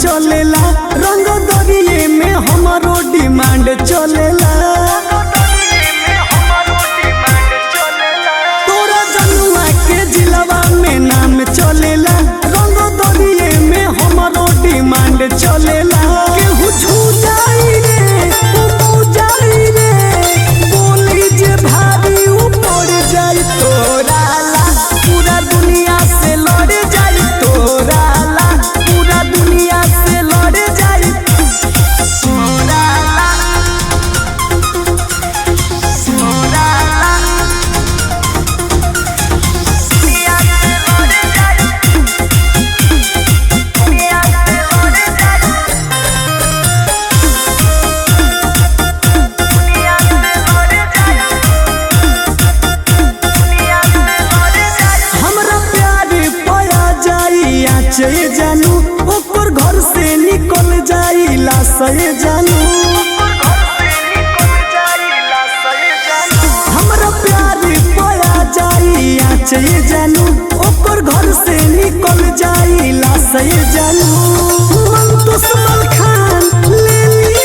चलेला रंग दरिये में हमारो डिमांड चलेला। तोरा जनुआ के जिलवा में नाम चलेला रंग दरिये में हमारो डिमांड चलेला। केहू छू जाई रे ऊ जाई रे बोली जे भारी ऊपर जाई तोरा ला पूरा दुनिया से लड़ जाई तोरा ला पूरा दुनिया से लड़ जाई तोरा ला तोरा ला दुनिया से लड़ जाई दुनिया से लड़ जाई दुनिया से लड़ जाई दुनिया से लड़ जाई। हमरा प्यार पाया जाई आचे जानू ओकर घर से निकल जाई लाशे जानू। हमरा प्यार पाया जाई आचे जानू ओकर घर से निकल जाई लाशे जानू। मन तो सलमान खान ले ली